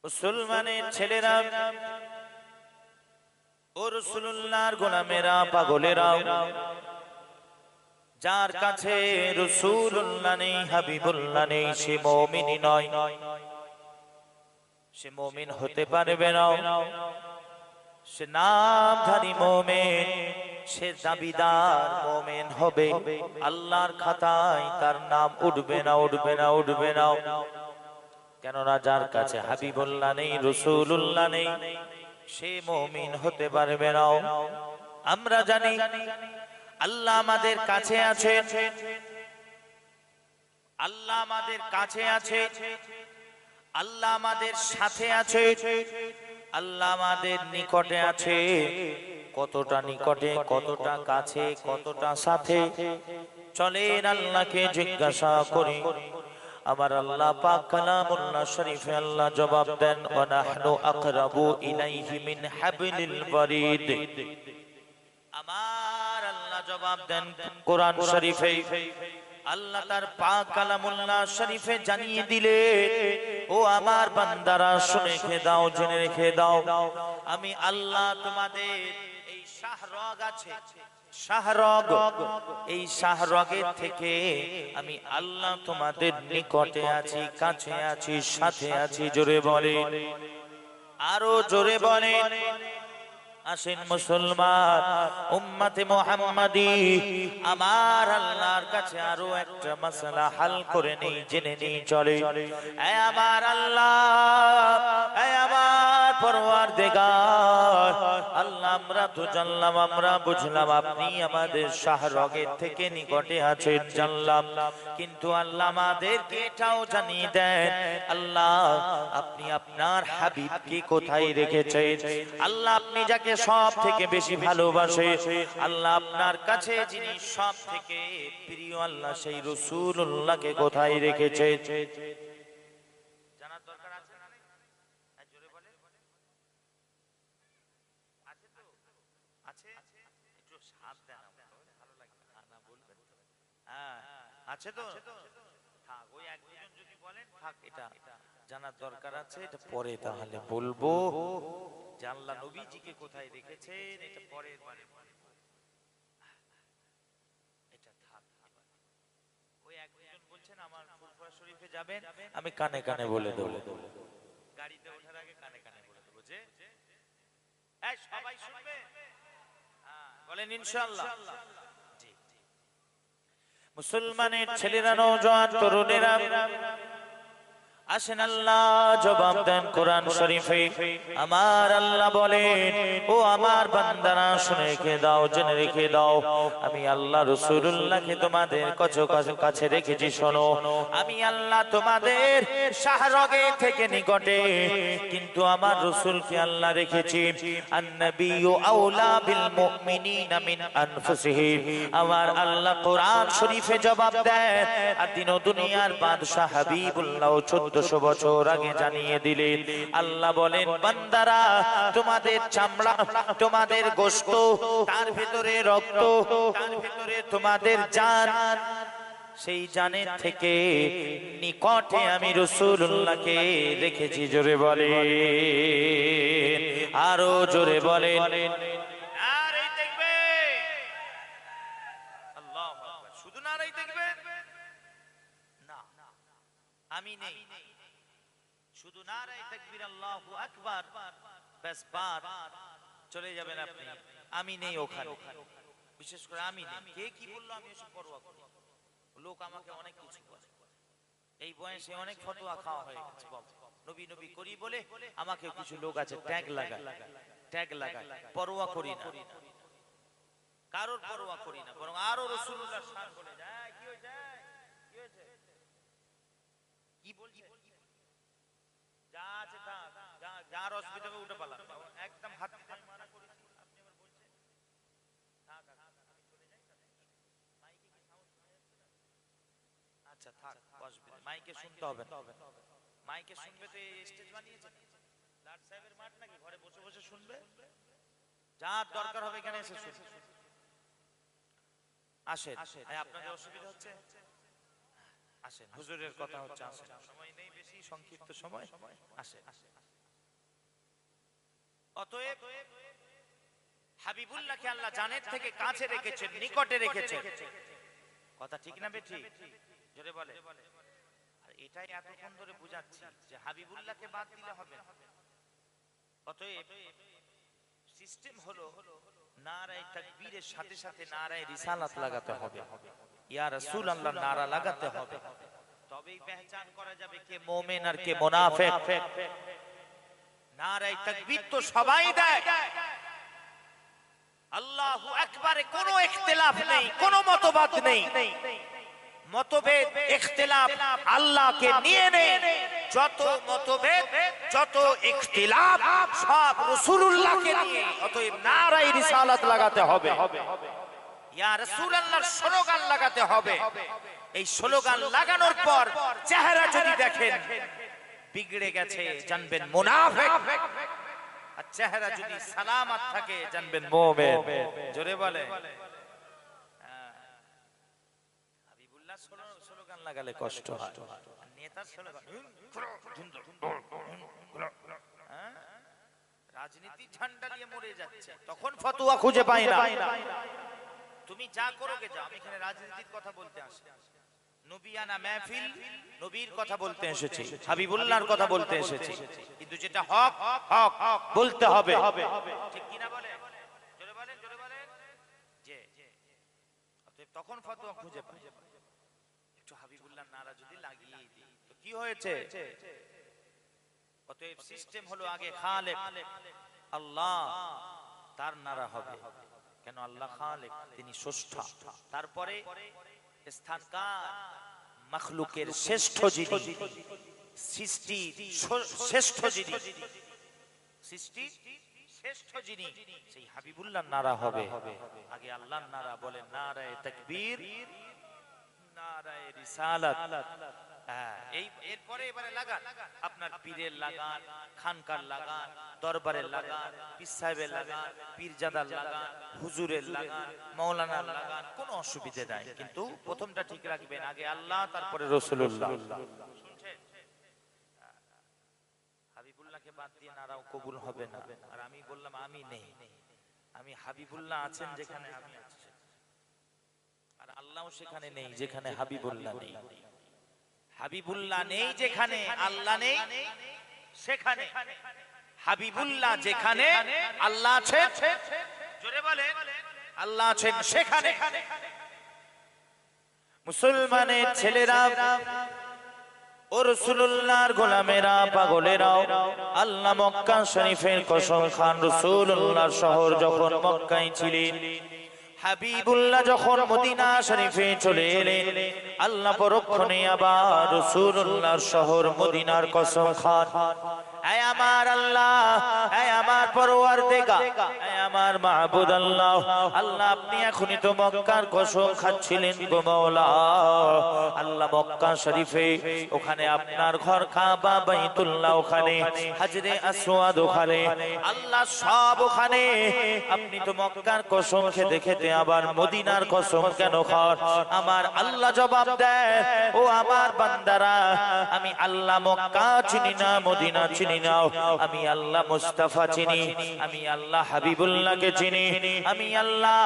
মুসলমানের ছেলেরা ও রাসূলুল্লাহর গোলামেরা পাগলেরা, যার কাছে রাসূলুল্লাহ নেই, হাবিবুল্লাহ নেই, সে মুমিনই নয়, সে মুমিন হতে পারবে না। সে নামধারী মুমিন, সে দাবিদার মুমিন হবে, আল্লাহর খাতায় তার নাম উঠবে না, উঠবে না, উঠবে না। কেননা যার কাছে হাবিবুল্লাহ নেই, রাসূলুল্লাহ নেই, সে মুমিন হতে পারবে না। আমরা জানি আল্লাহ আমাদের কাছে আছে, আল্লাহ আমাদের কাছে আছে, আল্লাহ আমাদের সাথে আছে, আল্লাহ আমাদের নিকটে আছে। কতটা নিকটে, কতটা কাছে, কতটা সাথে, চলেন আল্লাহকে জিজ্ঞাসা করি। আমার আল্লাহ পাক কালামুল্লাহ শরীফে আল্লাহ জবাব দেন, ওয়া নাহনু আকরাবু ইলাইহি মিন হাবলিল ওয়ারিদ। আমার আল্লাহ জবাব দেন কোরআন শরীফে, আল্লাহ তার পাক কালামুল্লাহ শরীফে জানিয়ে দিলে, ও আমার বান্দারা শুনে রেখে দাও, জেনে রেখে দাও, আমি আল্লাহ তোমাদের এই শাহরগ আছে, শাহরগ, এই শাহরগের থেকে আমি আল্লাহ তোমাদের নিকটে আছি, কাছে আছি, সাথে আছি। জোরে বলে, আরো জোরে বলে। আসেন মুসলমান উম্মতে মুহাম্মাদি, আমার আল্লাহর কাছে আরো একটা মাসলা হাল করে নেই, জেনে নেই চলে। এ আমার আল্লাহ, এ আমার পরওয়ারদিগার আল্লাহ, আমরা তো জানলাম, আমরা বুঝলাম আপনি আমাদের শাহরগের থেকে নিকটে আছেন, জানলাম, কিন্তু আল্লাহ আমাদেরকে এটাও জানিয়ে দেন, আল্লাহ আপনি আপনার হাবিবকে কোথায় রেখেছেন। আল্লাহ আপনি যাকে সব থেকে বেশি ভালোবাসে, আল্লাহ আপনার কাছে যিনি সব থেকে প্রিয়, আল্লাহ সেই রাসূলুল্লাহকে কোথায় রেখেছে। জানার দরকার আছে না? জোরে বলে, আছে তো? আছে? একটু সাথ দেন, ভালো লাগে না বলবেন। হ্যাঁ আছে তো? থাক, ওই এক দুজন যদি বলেন থাক, এটা জানার দরকার আছে, এটা পরে তাহলে বলবো। আল্লাহ নবীজিকে কোথায় রেখেছেন এটা পরের বারে, এটা থাক। ওই এক দুজন বলছেন আমার ফুরফুরা শরীফে যাবেন, আমি কানে কানে বলে দেবো, গাড়িতে ওঠার আগে কানে কানে বলে দেবো, যে এই সবাই শুনবে, বলেন ইনশাআল্লাহ। জি, মুসলমানের ছেলেরা, নওজোয়ান তরুণেরা, আসেন আল্লাহ জবাব দেন কোরআন শরীফে। আমার আল্লাহ বলেন, ও আমার বান্দারা শুনে রেখে দাও, জেনে রেখে দাও, আমি আল্লাহ রাসূলুল্লাহকে তোমাদের কাছে রেখেছি। শোনো, আমি আল্লাহ তোমাদের শাহরগে থেকে নিকটে, কিন্তু আমার রাসূলকে আল্লাহ রেখেছি। আন-নাবিয়্যু আওলা বিল মুমিনিনা মিন আনফুসিহিম। আমার আল্লাহ কোরআন শরীফে জবাব দেন, আদিন ও দুনিয়ার বাদশা হাবিবুল্লাহ 1400 বছর আগে জানিয়ে দিলেন। আল্লাহ বলেন, বান্দারা তোমাদের চামড়া, তোমাদের গোশত, তার ভিতরে রক্ত, তার ভিতরে তোমাদের জান, সেই জানের থেকে নিকটে আমি রাসূলুল্লাহকে রেখেছি। জোরে বলে, আরো জোরে বলে, নারে তাকবীর, আল্লাহু আকবার। শুধু নারে তাকবীর না, আমি নেই, শুধু নারে তাকবীর আল্লাহু আকবার, বাস বাদ চলে যাবেন আপনি। আমি নেই ওখানে, বিশেষ করে আমি নেই। কে কি বললো আমি এসব পরোয়া করি না। লোক আমাকে অনেক কিছু বলে, এই বয়সে অনেক ফতোয়া খাওয়া হয়ে গেছে, নবী নবী করি বলে আমাকে কিছু লোক আছে ট্যাগ লাগায়, ট্যাগ লাগায়, পরোয়া করি না, কারোর পরোয়া করি না, বরং আরো রাসূলুল্লাহর শান বলে যায়। কি হয়েছে, কি হয়েছে, কি বলছে, যা আছে তা, যার অসুবিধা হবে উঠে পালা, একদম হাত দিতে মানা করেছি, আপনি আবার বলছেন থাক, আমি চলে যাই। মাইকে কি সাউন্ড শোনা যাচ্ছে না? আচ্ছা থাক, অসুবিধা, মাইকে শুনতে হবে না, মাইকে শুনবে তো স্টেজ বানিয়েছে লাট সাহেবের মাঠ নাকি, ঘরে বসে বসে শুনবে, যার দরকার হবে এখানে এসে শুনবে। আসেন, আপনাদের অসুবিধা হচ্ছে, আসেন, হুজুরের কথা হচ্ছে, আসেন, সময় নেই বেশি, সংক্ষিপ্ত সময়, আসেন। অতএব হাবিবুল্লাহকে আল্লাহ জানের থেকে কাছে রেখেছেন, নিকটে রেখেছেন। কথা ঠিক না বেঠিক? জোরে বলে। আর এটাই এতক্ষণ ধরে বুঝাচ্ছি যে হাবিবুল্লাহকে বাদ দিলে হবে না। অতএব সিস্টেম হলো নারায়ে তাকবীরের সাথে সাথে নারায়ে রিসালাত লাগাতে হবে, ইয়া রাসূলুল্লাহ নারা লাগাতে হবে। তবেই পহচান করা যাবে কে মুমিন আর কে মুনাফিক। নারায়ে তাকবীর তো সবাই দেয়, আল্লাহু আকবারে কোনো ইখতিলাফ নেই, কোনো মতবাদ নেই। মতভেদ ইখতিলাফ আল্লাহকে নিয়ে নেই। যত মতভেদ যত ইখতিলাফ সব রাসূলুল্লাহকে নিয়ে। অতএব নারায়ে রিসালাত লাগাতে হবে, ইয়া রাসূলুল্লাহর স্লোগান লাগাতে হবে। এই স্লোগান লাগানোর পর চেহারা যদি দেখেন বিগড়ে গেছে জানবেন মুনাফিক, আর চেহারা যদি সালামত থাকে জানবেন মুমিন। জোরে বলে। হাবিবুল্লাহ স্লোগান লাগালে কষ্ট হয়, নেতার স্লোগান রাজনীতি ঝান্ডা নিয়ে মরে যাচ্ছে, তখন ফতোয়া খুঁজে পাই না। তুমি যা করোগে যাও, আমি এখানে রাজনীতির কথা বলতে আসি, নবিয়ানা মাহফিল, নবীর কথা বলতে এসেছি, হাবিবুল্লাহর কথা বলতে এসেছি। কিন্তু যেটা হক হক বলতে হবে, ঠিক কি না বলে? জোরে বলেন, জোরে বলেন। যে অতএব তখন ফতোয়া খুঁজে পাই। একটু হাবিবুল্লাহর নারা যদি লাগিয়ে দিই তো কি হয়েছে? অতএব সিস্টেম হলো আগে খালেক আল্লাহ, তার নারা হবে। কেন? আল্লাহ খালেক, তিনি স্রষ্টা। তারপরে স্থানকার মাখলুকের শ্রেষ্ঠ যিনি, সৃষ্টি শ্রেষ্ঠ যিনি, সৃষ্টি শ্রেষ্ঠ যিনি, সেই হাবিবুল্লাহর নারা হবে। আগে আল্লাহর নারা বলে, নারায়ে তাকবীর, নারায়ে রিসালাত। এই এরপরে এবারে লাগান, আপনার পীরের লাগান, খানকার লাগান, দরবারের লাগান, পীর সাহেবের লাগান, পীরজাদার লাগান, হুজুরের লাগান, মাওলানার লাগান, কোনো অসুবিধা নাই। কিন্তু প্রথমটা ঠিক রাখবেন, আগে আল্লাহ তারপরে রাসূলুল্লাহ। শুনছেন? হাবিবুল্লাহকে বাদ দিয়ে নারাও কবুল হবে না। আর আমি বললাম আমি নেই, আমি হাবিবুল্লাহ আছেন যেখানে আমি আছি, আর আল্লাহও সেখানে নেই যেখানে হাবিবুল্লাহ নেই। হাবিবুল্লাহ নেই যেখানে, আল্লাহ নেই সেখানে। হাবিবুল্লাহ যেখানে, আল্লাহ আছেন। জোরে বলে, আল্লাহ আছেন সেখানে। মুসলমানের ছেলেরা ও রাসূলুল্লাহর গোলামেরা, পাগলেরাও, আল্লাহ মক্কা শরীফের কসম খান, রাসূলুল্লাহর শহর যখন মক্কায় ছিলেন, হাবিবুল্লাহ যখন মদিনা শরীফে চলে এলেন, আল্লাহ পরক্ষণে আবার রাসূলুল্লাহর শহর মদিনার কসম খান, আয় আমার আল্লাহ, আয় আমার পরওয়ারদিগার, আয় আমার মাহবুব আল্লাহ, আল্লাহ আপনি এখনই তো মক্কার কসম খাচ্ছিলেন গো মাওলা। আল্লাহ মক্কা শরীফে ওখানে আপনার ঘর কাবা, বাইতুল্লাহ ওখানে, হাজরে আসওয়াদ ওখানে, আল্লাহ সব ওখানে। আপনি তো মক্কার কসম খেতে খেতে আবার মদিনার কসম কেন খান? আমার আল্লাহ জবাব দেয়, ও আমার বান্দারা, আমি আল্লাহ মক্কা চিনি না, মদিনা চিনি না, আমি আল্লাহ মুস্তাফা চিনি, আমি আল্লাহ হাবিবুল্লাহকে চিনি, আমি আল্লাহ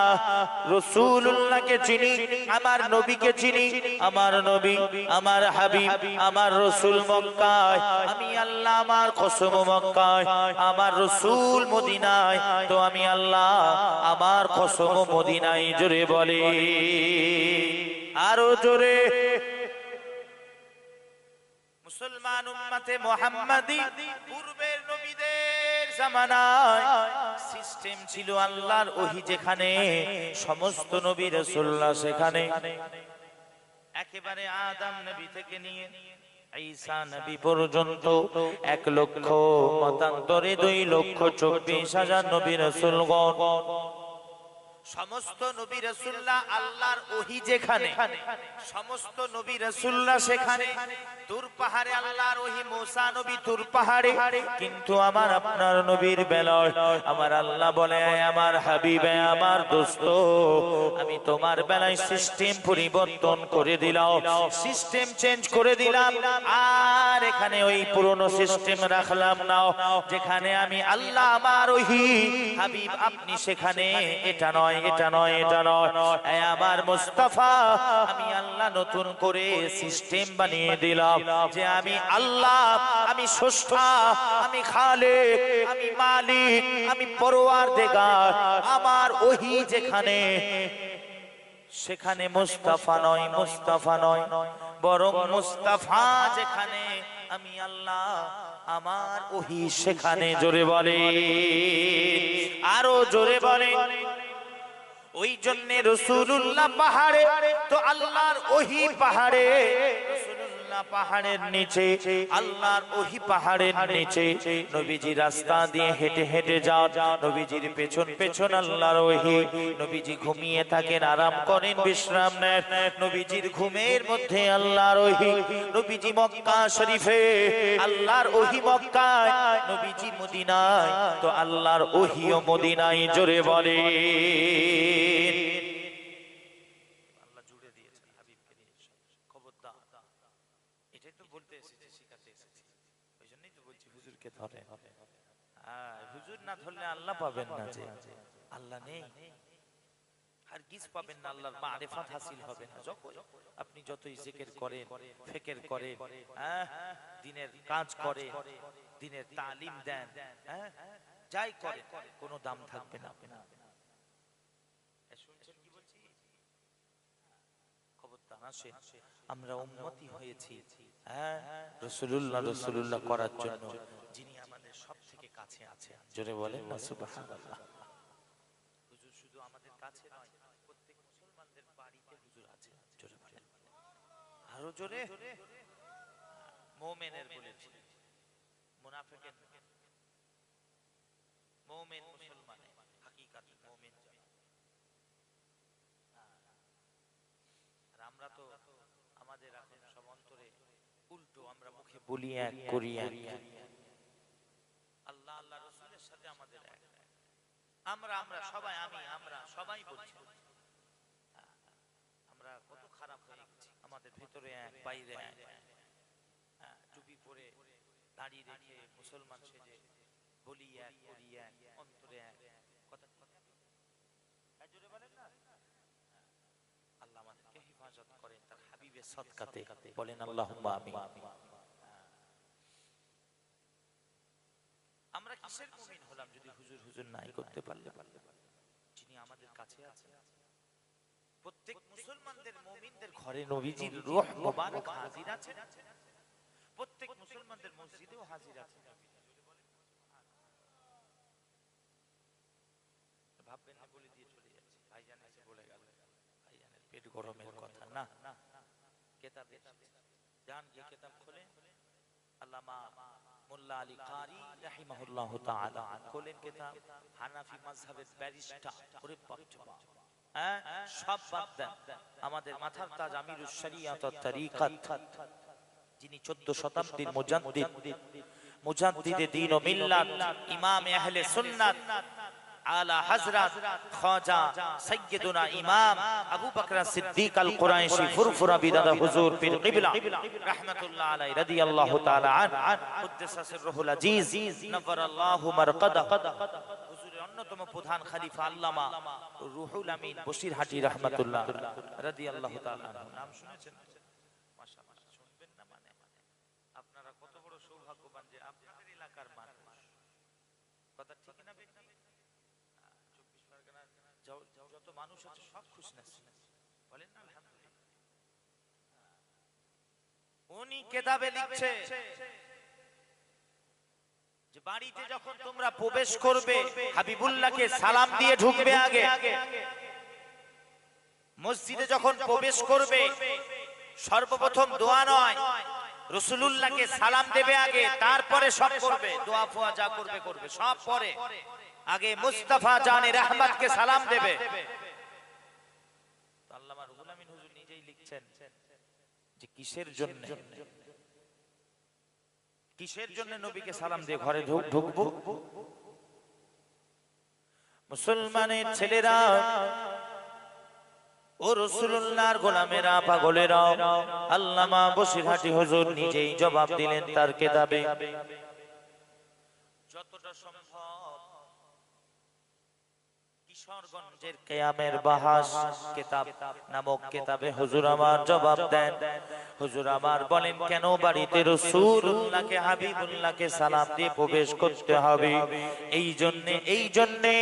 রাসূলুল্লাহকে চিনি, আমার নবীকে চিনি, আমার নবী, আমার হাবিব, আমার রাসূল মক্কায়, আমি আল্লাহ আমার কসম মক্কায়, আমার রাসূল মদিনায়, তো আমি আল্লাহ আমার কসম মদিনায়। জোরে বলে, আরো জোরে। মুসলমান উম্মতে মুহাম্মাদি পূর্বের নবীদের জামানায় সিস্টেম ছিল, আল্লাহর ওহী যেখানে, সমস্ত নবী রাসূলুল্লাহ সেখানে। একেবারে আদম নবী থেকে নিয়ে ঈসা নবী পর্যন্ত 1 লক্ষ মতান্তরে 2,24,000 নবী রাসূলগণ সমস্ত নবী রাসূলুল্লাহ আল্লাহর ওহী যেখানে, সমস্ত নবী রাসূলুল্লাহ সেখানে। তুর পাহাড়ে আল্লাহর ওহী, মুসা নবী তুর পাহাড়ে। কিন্তু আমার আপনার নবীর বেলায় আমার আল্লাহ বলে, আমার হাবিব, আমার দোস্ত, আমি তোমার বেলায় সিস্টেম পরিবর্তন করে দিলাম, সিস্টেম চেঞ্জ করে দিলাম। আর এখানে ওই পুরনো সিস্টেম রাখলাম না, যেখানে আমি আল্লাহ আমার ওহী, হাবিব আপনি সেখানে। এটা নয়, এটা নয়, এটা নয়। আমার মুস্তাফা, আমি আল্লাহ নতুন করে সিস্টেম বানিয়ে দিলাম যে আমি আল্লাহ, আমি স্রষ্টা, আমি খালেক, আমি মালিক, আমি পরওয়ারদিগার। আমার ওহী যেখানে, সেখানে মুস্তাফা নয়, মুস্তাফা নয়, বরং মুস্তাফা যেখানে, আমি আল্লাহ আমার ওহী সেখানে। জোরে বলে, আরো জোরে বলে। ওই জন্য রাসূলুল্লাহ পাহাড়ে, তো আল্লাহর ওহী পাহাড়ে। রাসূলুল্লাহ পাহাড়ের নিচে, আল্লাহর ওহী পাহাড়ের নিচে। নবীজি রাস্তা দিয়ে হেঁটে হেঁটে যান, নবীজির পেছন পেছন আল্লাহর ওহী। নবীজি ঘুমিয়ে থাকেন, আরাম করেন, বিশ্রাম নেন। নবীজির ঘুমের মধ্যে আল্লাহর ওহী। নবীজি মক্কা শরীফে, আল্লাহর ওহী মক্কায়, নবীজি মদিনায়, তো আল্লাহর ওহীও মদিনায়। জোরে বলে, আল্লাহ জুড়ে দিয়েছেন হাবিবকে নিয়ে। খবরদার, এটাই তো বলতে এসেছি, শিখাতে এসেছি। ওই জন্যই তো বলছি হুজুরকে ধরে। হুজুর না ধরলে আল্লাহ পাবেন না, যে আল্লাহ নেই, হারগিজ পাবেন না, আল্লাহর মারিফাত হাসিল হবে না। আপনি যতই জিকির করেন, ফিকির করেন, দ্বীনের কাজ করে, দ্বীনের তালিম দেন, যাই করেন, কোনো দাম থাকবে না। শুনছেন কি বলছি? খবরদার আসেন, আমরা উম্মতি হয়েছি রাসূলুল্লাহ রাসূলুল্লাহ করার জন্য, যিনি আমাদের সবথেকে কাছে আছেন। জোরে বলেন না সুবহানাল্লাহ। হুজুর শুধু আমাদের কাছে নয়, প্রত্যেক মুসলমানদের বাড়িতে হুজুর আছে। জোরে বলেন, আরো জোরে। মুমিনের বলেছি, মুনাফিকের মুমিন মুসলমান, হাকিকাতে মুমিন। আর আমরা তো আমাদের এখন সব অন্তরে উল্টো, আমরা মুখে বলি এক, করি এক। আল্লাহ আল্লাহ রাসূলের সাথে আমাদের এক। আমরা সবাই, আমরা সবাই বলছি, আমরা কত খারাপ হয়ে গেছি। আমাদের ভিতরে এক, বাইরে এক। টুপি পরে, দাড়ি রেখে, মুসলমান সেজে বলি এক, করি এক, অন্তরে এক। কথা জোরে বলেন না। আল্লাহ আমাদেরকে হেফাজত করেন তার হাবিবের সদকাতে। বলেন আল্লাহুম্মা আমিন। আমরা কিসের মুমিন হলাম যদি হুজুর হুজুর নাই করতে পারলে? যিনি আমাদের কাছে আছেন। প্রত্যেক মুসলমানদের, মুমিনদের ঘরে নবীজির রূহ মুবারক হাজির আছে। প্রত্যেক মুসলমানদের মসজিদেও হাজির আছে। ভাববেন না বলে দিয়ে চলে যাচ্ছে, ভাইজান এসে বলে গেল, ভাইজানের পেট গরমের কথা না। কিতাবে জান, যে কিতাব খুলে আল্লামা মোল্লা আলী কারি রাহিমাহুল্লাহ তাআলা খোলেন কিতাব, হানাফি মাযহাবের ব্যারিস্টার। ওরে বাবা, সব বাদ দেন। আমাদের মাথার তাজ আমিরুশ শরিয়াত ওয়াত তরিকাত, যিনি 14 শতাব্দীর মুজাদ্দিদে দ্বীন ও মিল্লাত, ইমাম আহলে সুন্নাত, আলা হযরত খাজা সাইয়্যিদুনা ইমাম আবু বকর সিদ্দিক আল কুরাইশি ফুরফুরা বিদাদা হুজুর পীর কিবলা রাহমাতুল্লাহ আলাইহি রাদিয়াল্লাহু তাআলা আন কুদ্দাসা সিররুল আজিজ নওয়ারাল্লাহু মারকাদা। হুজুরের অন্যতম প্রধান খলিফা আল্লামা রুহুল আমিন বশিরহাটি রাহমাতুল্লাহ রাদিয়াল্লাহু তাআলা। নাম শুনেছেন? মাশাআল্লাহ, শুনবেন না মানে আপনারা কত বড় সৌভাগ্যবান যে আপনাদের এলাকার মানুষ। কথা ঠিক না বেঠিক? যত মানুষ আছে সব খুশনসিব, বলেন না আলহামদুলিল্লাহ। উনি কিতাবে লিখছে যে বাড়িতে যখন তোমরা প্রবেশ করবে, হাবিবুল্লাহকে সালাম দিয়ে ঢুকবে আগে। মসজিদে যখন প্রবেশ করবে, সর্বপ্রথম দোয়া নয়, রাসূলুল্লাহকে সালাম দেবে আগে, তারপরে সব করবে। দোয়া ফোয়া যা করবে করবে সব পরে। আগে মুস্তাফা জানে রহমতকে সালাম দেবে। আল্লামা রুহুল আমিন হুজুর নিজেই লিখছেন যে কিসের জন্য নবীকে সালাম দিয়ে ঘরে ঢুকবো? মুসলমানের ছেলেরা ও রাসূলুল্লাহর গোলামেরা, পাগলেরা, আল্লামা বসিরহাটি হুজুর নিজেই জবাব দিলেন তার কিতাবে। যতটা সম্ভব কিশোরগঞ্জের কিয়ামের বাহাস কিতাব নামক কিতাবে হুজুর আমার জবাব দেন। হুজুর আমার বলেন, কেন বাড়িতে রাসূলুল্লাহকে হাবিবুল্লাহকে সালাম দিয়ে প্রবেশ করতে হবে? এই জন্যে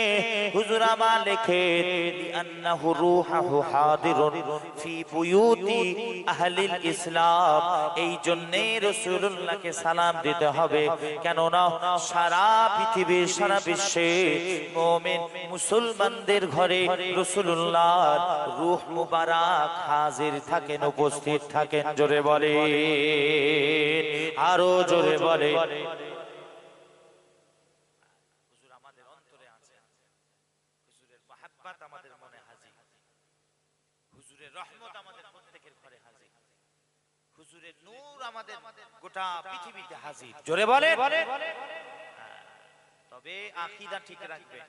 হুজুর আমার লেখেন, লিআন্নাহু রূহুহু হাদিরুন ফি বুয়ুতি আহলিল ইসলাম। এই জন্যে রাসূলুল্লাহকে সালাম দিতে হবে, কেননা সারা পৃথিবীর, সারা বিশ্বে মুমিন মুসলমানদের ঘরে রাসূলুল্লাহর রূহ মুবারক হাজির থাকেন, উপস্থিত থাকেন। জোরে বলে, আরো জোরে বলে। হুজুর আমাদের অন্তরে আছেন, হুজুরের মহব্বত আমাদের মনে হাজির, হুজুরের রহমত আমাদের প্রত্যেকের ঘরে হাজির, হুজুরের নূর আমাদের গোটা পৃথিবীতে হাজির। জোরে বলে। তবে আকীদা ঠিক রাখবেন,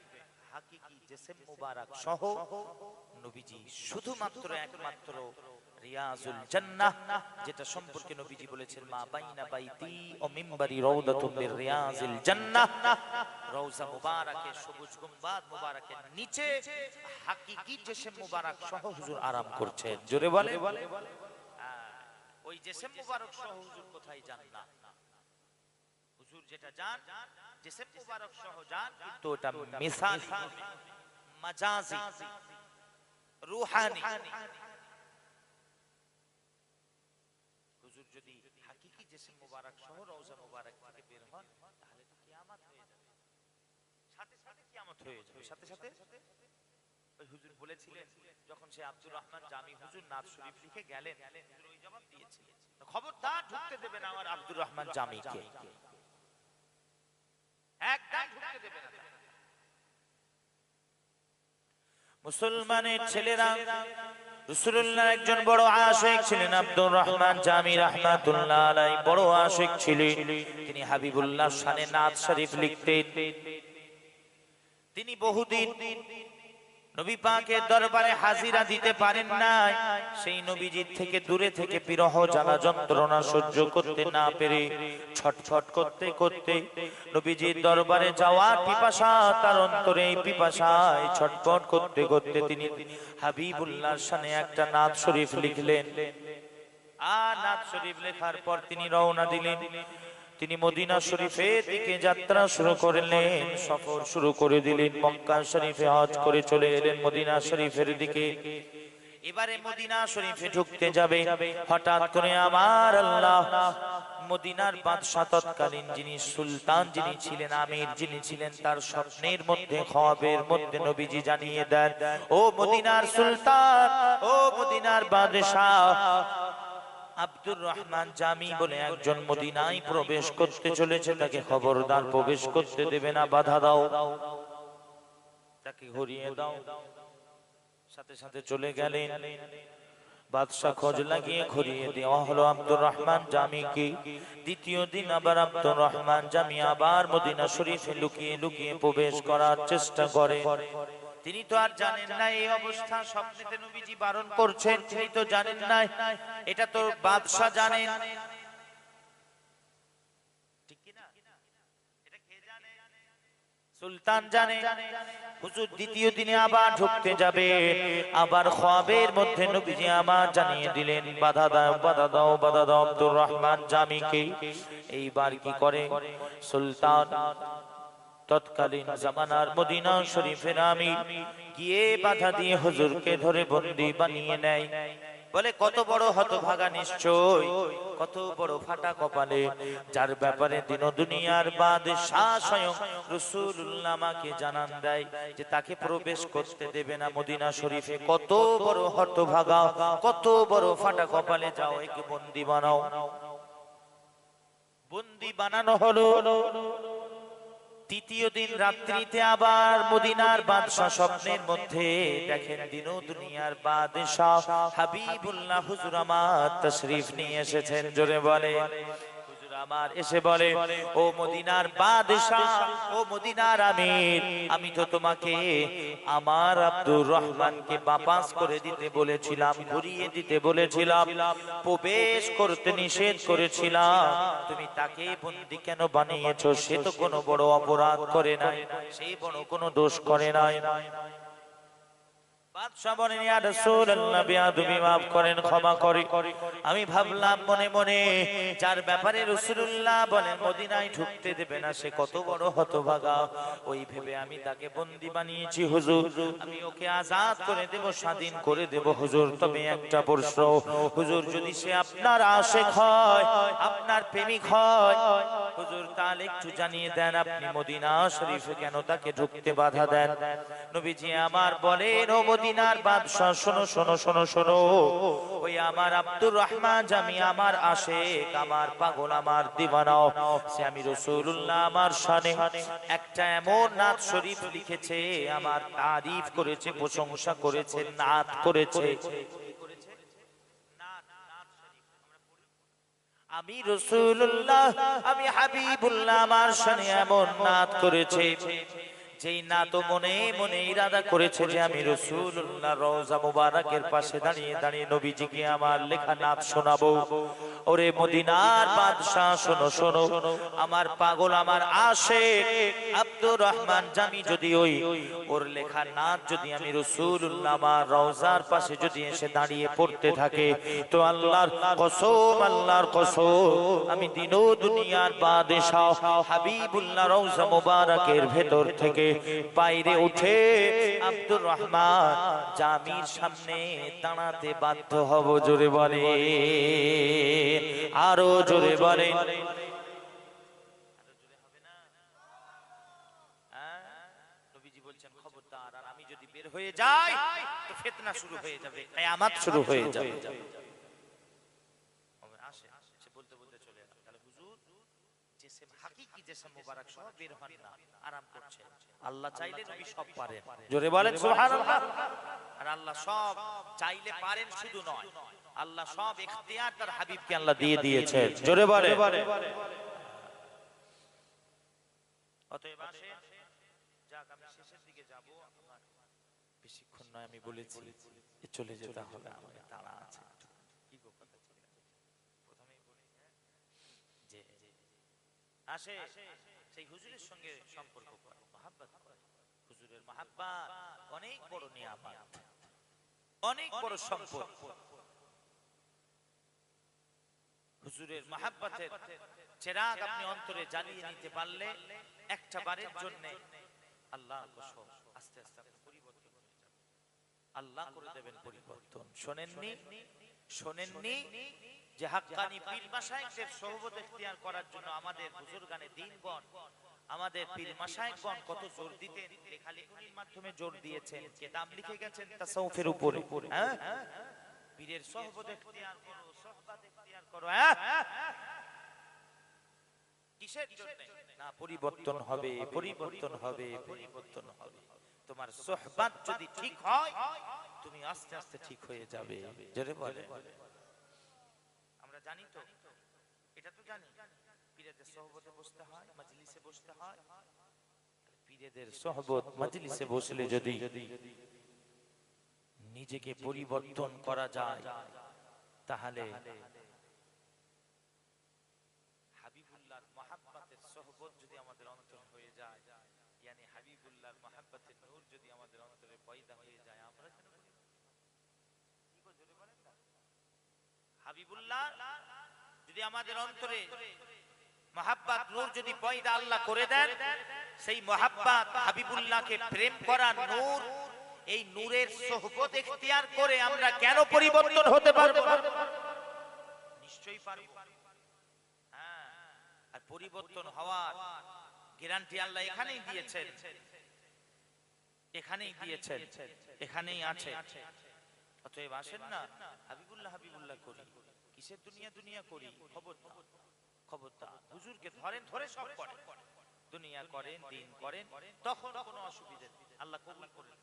হাকিকি জিসম মুবারক সহ নবীজি শুধুমাত্র একমাত্র রিয়াজুল জান্নাহ, যেটা সম্পর্কে নবীজি বলেছেন, মা বাইনা বাইতি ও মিম্বারি রাউদাতুম মির রিয়াজিল জান্নাহ। রওজা মুবারকের, সবুজ গুম্বাদ মুবারকের নিচে হাকিকি জিসম মুবারক সহ হুজুর আরাম করছেন। জোরে বলে। ওই জিসম মুবারক সহ হুজুর কোথায় যান না। হুজুর যেটা যান, জিসম মুবারক সহ যান, কিন্তু ওটা মিসালি, মাজাজি, রূহানি। হুজুর যদি হাকিকি জিসম মুবারক সহ রওজা মুবারক থেকে বের হন, তাহলে তো কিয়ামত হয়ে যাবে, সাথে সাথে কিয়ামত হয়ে যাবে। সাথে সাথে ওই হুজুর বলেছিলেন, যখন সে আব্দুর রহমান জামি হুজুর নাথ শরীফ লিখে গেলেন, হুজুর ওই জবাব দিয়েছিলেন, খবরদার ঢুকতে দেবেন আমার আব্দুর রহমান জামিকে, একদম ঢুকতে দেবে না। মুসলমানের ছেলেরা, রাসূলুল্লাহর একজন বড় আশিক ছিলেন আব্দুর রহমান জামি রাহমাতুল্লাহ আলাইহি, বড় আশিক ছিলেন। তিনি হাবিবুল্লাহর শানে নাত শরীফ লিখতেন। তিনি বহুদিন নবী পাকের দরবারে হাজিরা দিতে পারেন নাই। সেই নবীজির থেকে দূরে থেকে বিরহ জ্বালা যন্ত্রণা সহ্য করতে না পেরে ছটফট করতে করতে নবীজির দরবারে যাওয়ার পিপাসা তার অন্তরে, এই পিপাসায় ছটফট করতে করতে তিনি হাবিবুল্লাহর শানে একটা নাত শরীফ লিখলেন। আর নাত শরীফ লেখার পর তিনি রওনা দিলেন। তিনি মদিনা শরীফের দিকে যাত্রা শুরু করলেন, সফর শুরু করে দিলেন। মক্কা শরীফে হজ করে চলে এলেন মদিনা শরীফের দিকে। এবারে মদিনা শরীফে ঢুকতে যাবে, হঠাৎ করে আমার আল্লাহ মদিনার বাদশা, তৎকালীন যিনি সুলতান, যিনি ছিলেন আমির, যিনি ছিলেন, তার স্বপ্নের মধ্যে, খ্বাবের মধ্যে নবীজি জানিয়ে দেন, ও মদিনার সুলতান, ও মদিনার বাদশা, আব্দুর রহমান জামি বলে একজন মদিনায় প্রবেশ করতে চলেছে, তাকে খবরদার প্রবেশ করতে দেবে না, বাধা দাও, তাকে ঘুরিয়ে দাও। সাথে সাথে চলে গেলেন। বাদশা খোঁজ লাগিয়ে ঘুরিয়ে দেওয়া হলো আব্দুর রহমান জামিকে। দ্বিতীয় দিন আবার আব্দুর রহমান জামি আবার মদিনা শরীফে লুকিয়ে লুকিয়ে প্রবেশ করার চেষ্টা করে। তিনি তো আর জানেন না এই অবস্থা, স্বপ্নেতে নবীজি বারণ করছেন, তিনি তো জানেন না, এটা তো বাদশা জানেন, ঠিক কি না? এটা কে জানে? সুলতান জানে। হুজুর দ্বিতীয় দিনে আবার ঢুকতে যাবে, আবার খ্বাবের মধ্যে নবীজি আবার জানিয়ে দিলেন, বাধা দাও, বাধা দাও, বাধা দাও আব্দুর রহমান জামিকে। এইবার কি করে সুলতান, তৎকালীন জামানার মদিনা শরীফের আমির, গিয়ে বাধা দিয়ে হুজুরকে ধরে বন্দী বানিয়ে নেয়। বলে, কত বড় হতভাগা নিশ্চয়, কত বড় ফাটা কপালে, যার ব্যাপারে দিন দুনিয়ার বাদশাহ স্বয়ং রাসূলুল্লাহ আমাকে জানান দেয় যে তাকে প্রবেশ করতে দেবে না মদিনা শরীফে। কত বড় হতভাগা, কত বড় ফাটা কপালে, যাও একে বন্দী বানাও। বন্দী বানানো হলো। তৃতীয় দিন রাত্রিতে আবার মদিনার বাদশাহ স্বপ্নের মধ্যে দেখেন দিন ও দুনিয়ার বাদশাহ হাবিবুল্লাহ হুজুর আমার তাশরীফ নিয়ে এসেছেন। জোরে বলে হুজুর আমার এসে বলে, ও মদিনার বাদশাহ, ও মদিনার আমির, আমি তো তোমাকে আমার আব্দুর রহমানকে বাপাস করে দিতে বলেছিলাম, ঘুরিয়ে দিতে বলেছিলাম, প্রবেশ করতে নিষেধ করেছিলাম, তুমি তাকে বন্দী কেন বানিয়েছো? সে তো কোনো বড় অপরাধ করে নাই, সে বড় কোনো দোষ করে নাই। বাদশা বলেন, ইয়া রাসূলুল্লাহ, বেয়াদবি মাফ করেন, ক্ষমা করি। আমি ভাবলাম মনে মনে, যার ব্যাপারে রাসূলুল্লাহ বলেন মদিনায় ঢুকতে দেবে না, সে কত বড় হতভাগা। ওই ভেবে আমি তাকে বন্দী বানিয়েছি হুজুর, আমি ওকে আজাদ করে দেব, স্বাধীন করে দেব হুজুর। তবে একটা প্রশ্ন হুজুর, যদি সে আপনার আশিক হয়, আপনার প্রেমিক হয় হুজুর, তাহলে একটু জানিয়ে দেন, আপনি মদিনা শরীফে কেন তাকে ঢুকতে বাধা দেন? নবীজি আমার বলেন, ও মদিনার বাদশা, শোনো শোনো শোনো শোনো, ওই আমার আব্দুর রহমান জামি আমার আশিক, আমার পাগল, আমার দিওয়ানা, সে আমি রাসূলুল্লাহ আমার শানে একটা এমন নাত শরীফ লিখেছে, আমার তারিফ করেছে, প্রশংসা করেছে, নাত করেছে। আমি রাসূলুল্লাহ, আমি হাবিবুল্লাহ আমার শানে এমন নাত করেছে, যেই নাত মনে মনে ইরাদা করেছে যে আমি রাসূলুল্লাহ রওজা মুবারকের পাশে দাঁড়িয়ে দাঁড়িয়ে নবীজিকে আমার লেখা নাত শোনাবো। ওরে মদিনার বাদশাহ, শোনো শোনো, আমার পাগল, আমার আশিক আব্দুর রহমান জামি যদি ওর লেখা নাত যদি আমি রাসূলুল্লাহ আমার রওজার পাশে যদি এসে দাঁড়িয়ে পড়তে থাকে, তো আল্লাহর কসম, আল্লাহর কসম, আমি দিন ও দুনিয়ার বাদশাহ হাবিবুল্লাহ রওজা মুবারকের ভেতর থেকে বাইরে উঠে আব্দুর রহমান জামির সামনে দাঁড়াতে বাধ্য হব। জোরে বলে, আরো জোরে বলে। নবীজি বলছেন, খবরদার, আর আমি যদি বের হয়ে যাই তো ফিতনা শুরু হয়ে যাবে, কিয়ামত শুরু হয়ে যাবে। আসে সে বলতে বলতে চলে এলাম, তাহলে হুজুর জিসম হাকিকি জিসম মুবারক সহ বের হন না, আরাম করছে। আল্লাহ চাইলে নবী সব পারেন। জোরে বলেন সুবহানাল্লাহ। আর আল্লাহ সব চাইলে পারেন শুধু নয়, আল্লাহ সব ইখতিয়ার তার হাবিবকে আল্লাহ দিয়ে দিয়েছেন। জোরে বলে। অতএব আসে, যাক আমি শেষের দিকে যাব, আমার বেশিক্ষণ নয়, আমি বলেছি চলে যেতে হবে, আমাকে তাড়া আছে। কি গো কথা ছিল, প্রথমেই বলি যে আসে সেই হুজুরের সঙ্গে সম্পর্ক করে, মহব্বত করে। হুজুরের মহব্বত অনেক বড় নিয়ামত, অনেক বড় সম্পদ। হুজুরের মহব্বতের চিরাগ আপনি অন্তরে জ্বালিয়ে নিতে পারলে একটা বারের জন্য আল্লাহর কসম আস্তে আস্তে আপনি পরিবর্তন হয়ে যাবেন, আল্লাহ করে দেবেন পরিবর্তন। শোনেননি শোনেননি যে হাক্কানি পীর মাশায়েখদের সোহবত ইখতিয়ার করার জন্য আমাদের বুজুর্গানে দ্বীনগণ, আমাদের পীর মাশায়েখগণ কত জোর দিতেন, লেখালেখির মাধ্যমে জোর দিয়েছেন, কিতাব লিখে গেছেন তাসাউফের উপরে। হ্যাঁ, পীরের সোহবত ইখতিয়ার করো, সোহবত ইখতিয়ার করো। কিসের জন্য? না, পরিবর্তন হবে, পরিবর্তন হবে, পরিবর্তন হবে। তোমার সোহবত যদি ঠিক হয়, তুমি আস্তে আস্তে ঠিক হয়ে যাবে। জোরে বলে। আমরা জানি তো, এটা তো জানি, পীরেদের সোহবতে বসতে হয়, মজলিসে বসতে হয়। পীরেদের সোহবত মজলিসে বসলে যদি নিজেকে পরিবর্তন করা যায়, তাহলে হাবিবুল্লাহর মহব্বতের সোহবত যদি আমাদের অন্তর হয়ে যায়, ইয়ানি হাবিবুল্লাহর মহব্বতের নূর যদি আমাদের অন্তরে পয়দা হয়ে যায়, আমরা কেন কি গো জোরে বলেন না? হাবিবুল্লাহ যদি আমাদের অন্তরে মহব্বত নূর যদি পয়দা আল্লাহ করে দেন, সেই মহব্বত হাবিবুল্লাহকে প্রেম করা নূর, এই নূরের সোহবত ইখতিয়ার করে আমরা কেন পরিবর্তন হতে পারবো না? নিশ্চয়ই পারবো। হ্যাঁ, আর পরিবর্তন হওয়ার গ্যারান্টি আল্লাহ এখানেই দিয়েছেন, এখানেই দিয়েছেন, এখানেই আছে। অতএব আসেন না, হাবিবুল্লাহ হাবিবুল্লাহ করি, কিসের দুনিয়া দুনিয়া করি? খবরদার, খবরদার। হুজুরকে ধরেন, ধরে সব করেন, দুনিয়া করেন, দিন করেন, তখন কোনো অসুবিধা নেই, আল্লাহ কবুল করেন।